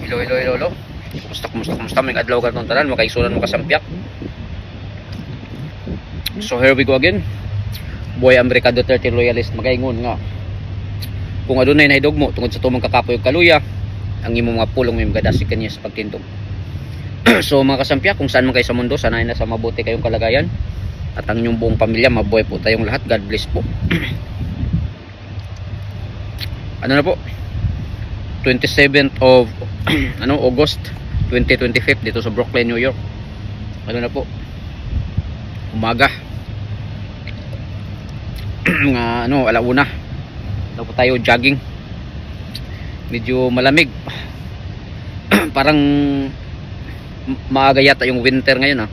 Hello, hello, hello, hello. Kumusta? May adlaw ka itong tanan, makaisunan mo kasampyak. So here we go again. Boy America Duterte loyalist magaingon nga kung adunay nahidog mo tungod sa tumang kakapoy og kaluya, ang imong mga pulong may magadasig kaniya sa pagtindog. So mga kasampyak, kung saan man kayo sa mundo, sanay na sa mabuti kayong kalagayan at ang inyong buong pamilya, mabuhay po tayong lahat. God bless po. Ano na po? 27th of August 2025 dito sa Brooklyn, New York. Ano na po? Umaga. Mga alauna. Daw po tayo jogging. Medyo malamig. Parang maaga yata yung winter ngayon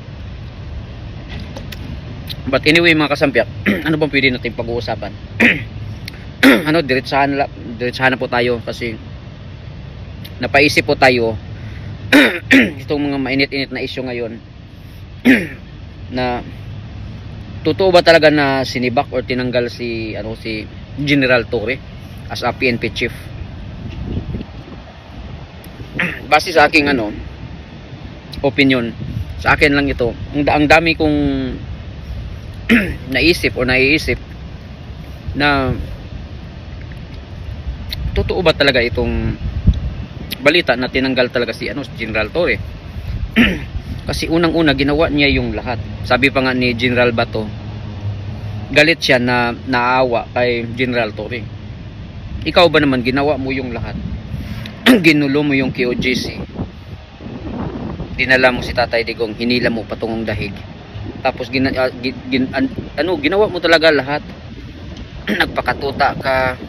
But anyway mga kasampyak, ano bang pwede natin pag-uusapan? Diretsahan na po tayo kasi napaisip po tayo itong mga mainit-init na issue ngayon na totoo ba talaga na sinibak or tinanggal si General Torre as a PNP chief? Base sa aking opinion, sa akin lang ito, ang dami kong naisip o naiisip na totoo ba talaga itong balita na tinanggal talaga si General Torre. Kasi unang-una ginawa niya yung lahat. Sabi pa nga ni General Bato, galit siya na naawa kay General Torre. Ikaw ba naman ginawa mo yung lahat? Ginulo mo yung KOJC, dinala mo si Tatay Digong, hinila mo patungong dahig, tapos ginawa mo talaga lahat. Nagpakatuta ka,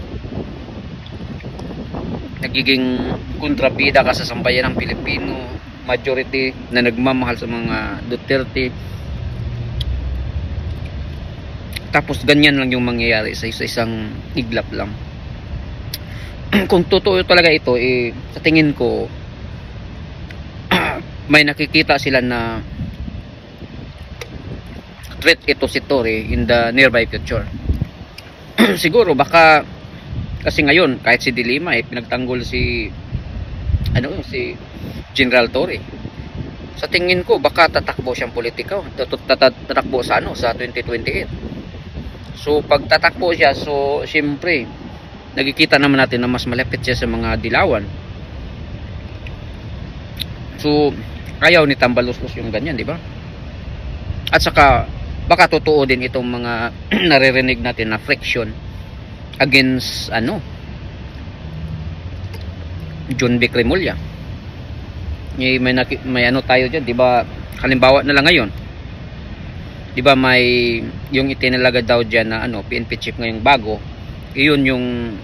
nagiging kontrabida ka sa sambayan ng Pilipino, majority na nagmamahal sa mga Duterte. Tapos ganyan lang yung mangyayari sa isang iglap lang. Kung totoo talaga ito, sa tingin ko may nakikita sila na threat ito si Torre in the nearby future. Siguro baka kasi ngayon kahit si Dilima pinagtanggol si General Torre. Sa tingin ko baka tatakbo siyang politiko, tatakbo sa sa 2028. So pag tatakbo siya, so siyempre nakikita naman natin na mas malapit siya sa mga dilawan. So ayaw ni Tambaluslos yung ganyan, di ba? At saka baka totoo din itong mga naririnig natin na friction against John Vic Remulla. May tayo diyan, 'di ba? Halimbawa na lang ngayon. 'Di ba may yung itinalaga daw diyan na PNP chief ngayong bago. Iyon yung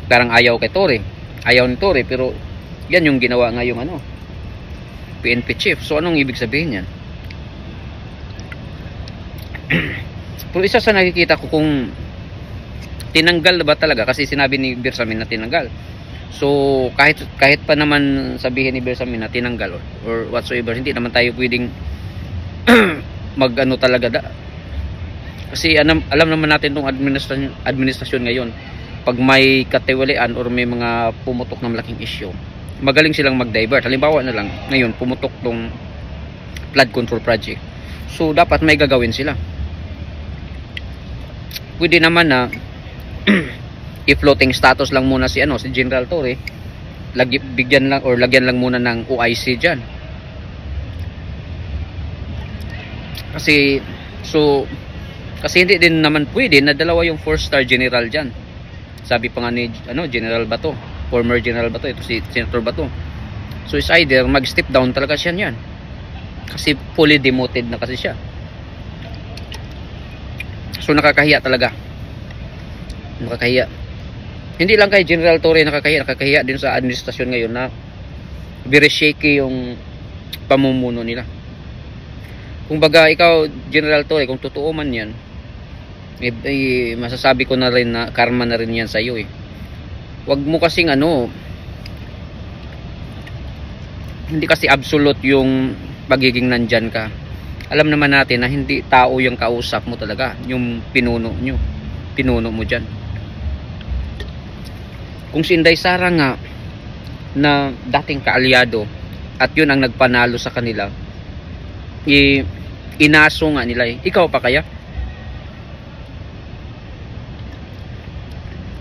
parang ayaw kay Torre. Ayaw ni Torre, pero yan yung ginawa ngayong PNP chief. So anong ibig sabihin yan? Pero isa sa nakikita ko kung tinanggal ba talaga, kasi sinabi ni Bersamin na tinanggal. So kahit pa naman sabihin ni Bersamin na tinanggal or whatsoever, hindi naman tayo pwedeng talaga kasi alam naman natin tong administrasyon ngayon, pag may katiwalian or may mga pumutok na malaking issue, magaling silang mag-divert. Halimbawa na lang ngayon pumutok tong flood control project, so dapat may gagawin sila. Pwede naman na i-floating status lang muna si General Torre, lagyan lang muna ng OIC diyan. Kasi hindi din naman pwede na dalawa yung 4-star general diyan. Sabi pa nga ni General Bato, former General Bato, ito si Senator Bato. So it's either mag-step down talaga siya niyan, kasi fully demoted na kasi siya. So nakakahiya talaga. Nakakahiya. Hindi lang kay General Torre nakakahiya din sa administrasyon ngayon na very shaky yung pamumuno nila. Kung baga ikaw General Torre, kung totoo man yan, masasabi ko na rin na karma na rin yan sa iyo. Wag mo kasing hindi kasi absolute yung pagiging nandyan ka. Alam naman natin na hindi tao yung kausap mo talaga, yung pinuno mo dyan. Kung si Inday Sara nga na dating kaalyado at yun ang nagpanalo sa kanila, inaso nga nila eh. Ikaw pa kaya?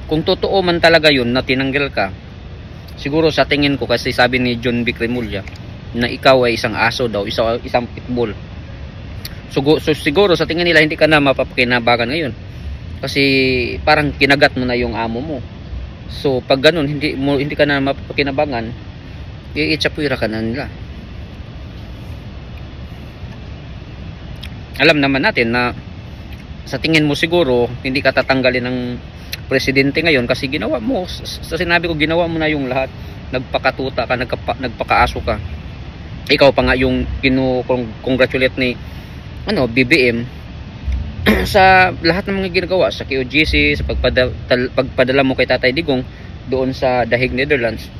Kung totoo man talaga yun na tinanggal ka, siguro sa tingin ko, kasi sabi ni John Vic Remulla na ikaw ay isang aso daw, isang pitbull. So siguro sa tingin nila hindi ka na mapapakinabangan ngayon. Kasi parang kinagat mo na yung amo mo. So pag ganun, hindi ka na mapapakinabangan, iitsapwira ka na nila. Alam naman natin na sa tingin mo siguro hindi ka tatanggalin ng presidente ngayon kasi ginawa mo, sa sinabi ko, ginawa mo na yung lahat. Nagpakatuta ka, nagpakaaso ka. Ikaw pa nga yung congratulate ni BBM sa lahat ng mga ginagawa sa KOGC, sa pagpadala mo kay Tatay Digong doon sa The Hague, Netherlands.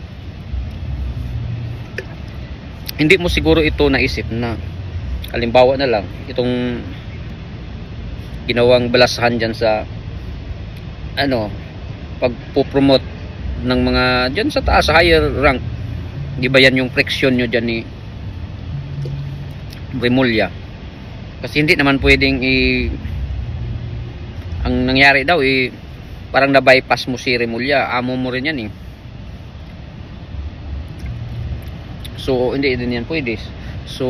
Hindi mo siguro ito naisip na halimbawa na lang itong ginawang balasahan dyan sa pagpo-promote ng mga dyan sa taas, sa higher rank. Di ba yan yung friction nyo dyan ni Remulla? Kasi hindi naman pwedeng ang nangyari daw parang na-bypass mo si Remulla. Amo mo rin yan eh. So hindi din yan pwede. So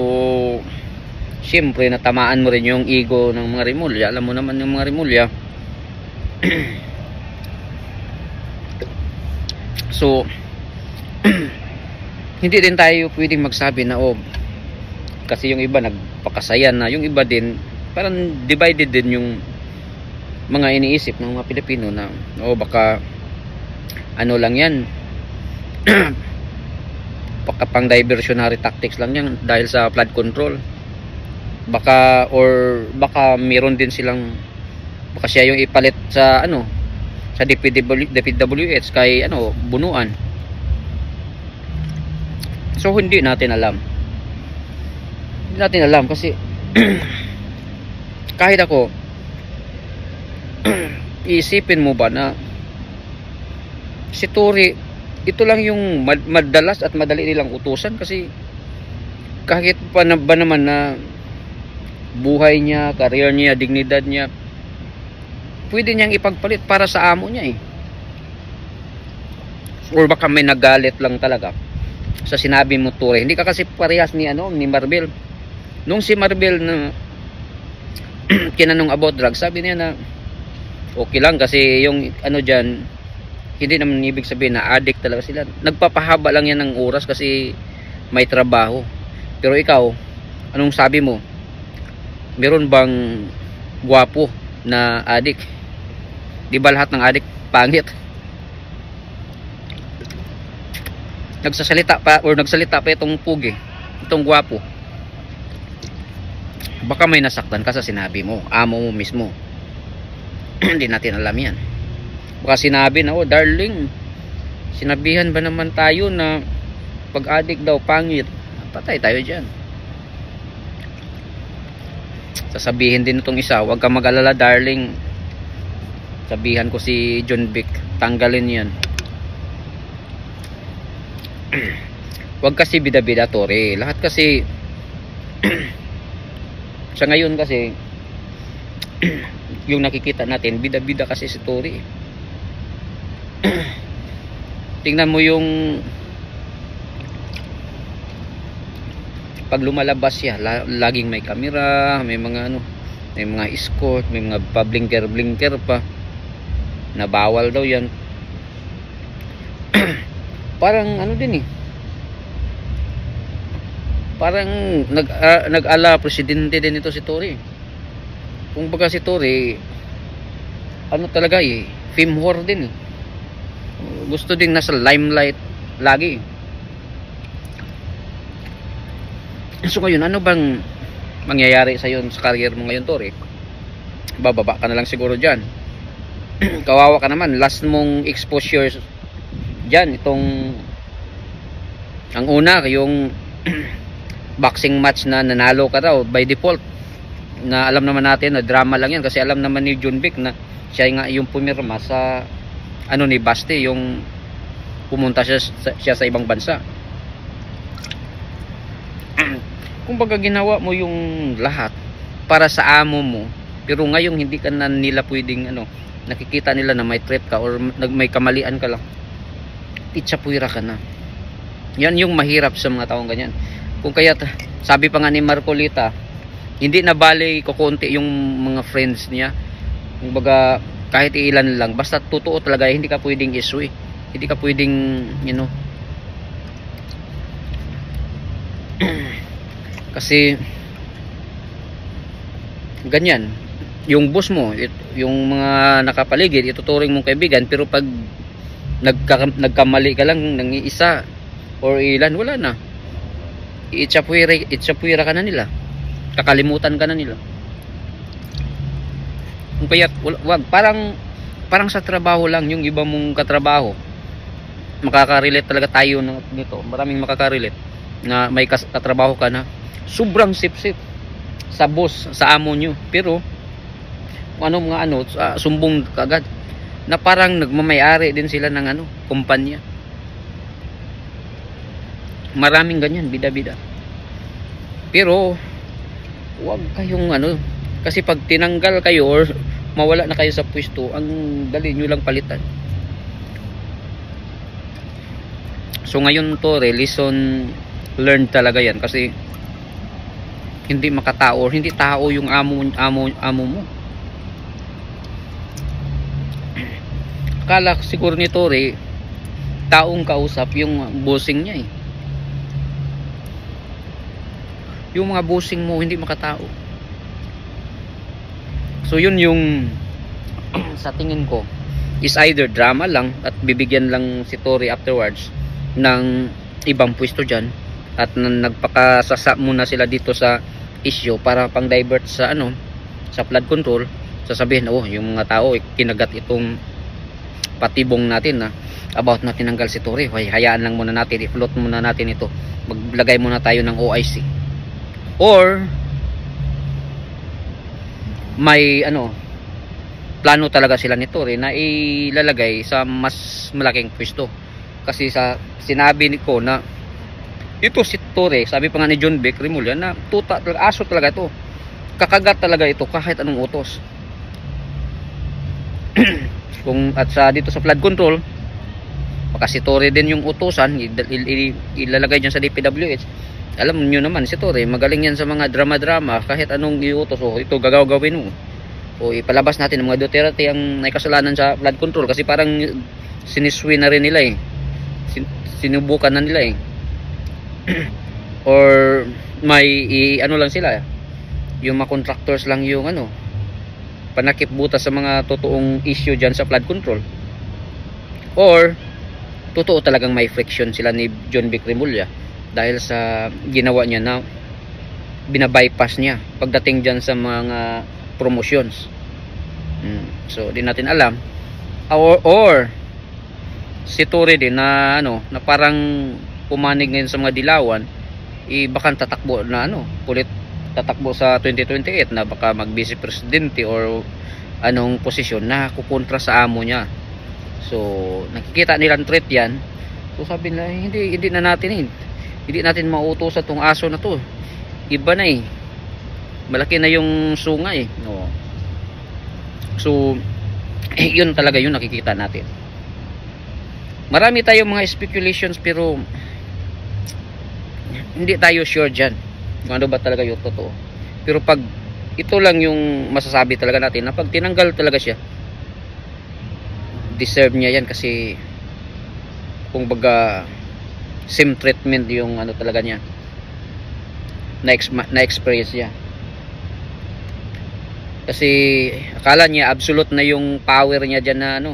siyempre natamaan mo rin yung ego ng mga Remulla. Alam mo naman yung mga Remulla. So hindi din tayo pwedeng magsabi na kasi yung iba nagpakasayan na, yung iba din parang divided din yung mga iniisip ng mga Pilipino na baka lang yan baka pang diversionary tactics lang yan dahil sa flood control, baka meron din silang, baka siya yung ipalit sa sa DPWH kay bunuan. So hindi natin alam kasi kahit ako, iisipin mo ba na si Tory ito lang yung madalas at madali nilang utusan? Kasi kahit pa ba naman na buhay niya, career niya, dignidad niya, pwede niyang ipagpalit para sa amo niya eh. Or baka may nagalit lang talaga sa sinabi mo, Tory. Hindi ka kasi parehas ni Marvel. Nung si Marvel na kinanong about drugs, sabi niya na okay lang kasi yung dyan, hindi naman ibig sabihin na addict talaga sila. Nagpapahaba lang yan ng oras kasi may trabaho. Pero ikaw, anong sabi mo? Meron bang gwapo na addict? Di ba lahat ng addict pangit? Nagsalita pa itong pugi, itong gwapo. Baka may nasaktan ka sa sinabi mo, amo mo mismo. Hindi natin alam yan. Baka sinabi na, darling, sinabihan ba naman tayo na pag-addict daw pangit? Patay tayo dyan. Sasabihin din itong isa, huwag kang mag-alala, darling. Sabihan ko si John Vic, tanggalin yan. Huwag kasi bida-bida, Tory. Lahat kasi sa ngayon kasi yung nakikita natin, bida-bida kasi si Tory. Tingnan mo yung pag lumalabas siya, laging may camera, may mga may mga escort, may mga pa-blinker pa na bawal daw yan. Parang din eh, parang nag-ala presidente din ito si Tory. Kung baga si Tory talaga fame whore din eh. Gusto din nasa limelight lagi. So ngayon, ano bang mangyayari sa iyo sa career mo ngayon, Tory? Bababa ka na lang siguro dyan. Kawawa ka naman, last mong exposure dyan, ang una yung boxing match na nanalo ka daw by default, na alam naman natin na drama lang yan kasi alam naman ni John Vic na siya nga yung pumirma sa ni Basti, yung pumunta siya sa ibang bansa. Kung baga ginawa mo yung lahat para sa amo mo, pero ngayon hindi ka na nila pwedeng nakikita nila na may threat ka or may kamalian ka lang, itsapuira ka na. Yan yung mahirap sa mga taong ganyan. Kung kaya sabi pa nga ni Marcolita, hindi na bale kukunti yung mga friends niya. Kung baga kahit ilan lang, basta totoo talaga, hindi ka pwedeng issue, hindi ka pwedeng kasi ganyan yung boss mo, yung mga nakapaligid, ituturing mong kaibigan, pero pag nagkamali ka lang ng isa or ilan, wala na, itsapuira ka na nila, kakalimutan ka na nila. Kaya wag, parang sa trabaho lang, yung iba mong katrabaho, makaka-relate talaga tayo nito, maraming makaka-relate na may katrabaho ka na sobrang sip-sip sa boss, sa amo nyo, pero sumbong kagad na parang nagmamayari din sila ng kumpanya. Maraming ganyan, bida-bida. Pero wag kayong kasi pag tinanggal kayo or mawala na kayo sa pwesto, ang dali nyo lang palitan. So ngayon to, lesson learned talaga yan, kasi hindi makatao or hindi tao yung amo mo. Akala siguro ni Tore taong kausap yung bossing niya yung mga bossing mo hindi makatao. So yun yung sa tingin ko is either drama lang at bibigyan lang si Tore afterwards ng ibang pwesto dyan, at nagpakasasa muna sila dito sa issue para pang divert sa sa flood control. Sasabihin, yung mga tao kinagat itong patibong natin na about na tinanggal si Tore, hayaan lang muna natin, i-float muna natin ito, maglagay muna tayo ng OIC. Or may plano talaga sila ni Tore na ilalagay sa mas malaking pwesto. Kasi sa sinabi ko na ito si Tore, sabi pa nga ni John Beck Remulla na aso talaga ito, kakagat talaga ito kahit anong utos. At dito sa flood control, baka si Tore din yung utusan, ilalagay dyan sa DPWH. Alam nyo naman si Tore, magaling yan sa mga drama-drama, kahit anong iutos, ito gagawin mo, ipalabas natin ng mga Duterte ang may kasalanan sa flood control, kasi parang siniswi na rin nila sinubukan na nila or may lang sila, yung mga contractors lang yung panakip butas sa mga totoong issue dyan sa flood control, or totoo talagang may friction sila ni John Beck Remulla dahil sa ginawa niya na binabypass niya pagdating dyan sa mga promotions. So di natin alam, or si Tore din na na parang pumanig ngayon sa mga dilawan, baka tatakbo na ulit tatakbo sa 2028 na baka mag vice presidente or anong posisyon na kukontra sa amo niya. So nakikita nilang threat yan. So sabi na hindi natin mautos sa tong aso na to, iba na malaki na yung sunga no. So yun talaga yung nakikita natin. Marami tayong mga speculations pero hindi tayo sure dyan kung ano ba talaga yung totoo. Pero pag ito lang yung masasabi talaga natin, na pag tinanggal talaga siya, deserve niya yan, kasi kung baga same treatment yung talaga niya na experience niya. Kasi akala niya absolute na yung power niya dyan na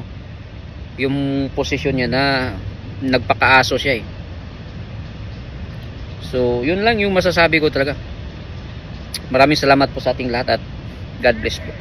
yung posisyon niya na nagpakaaso siya So yun lang yung masasabi ko talaga. Maraming salamat po sa ating lahat at God bless po.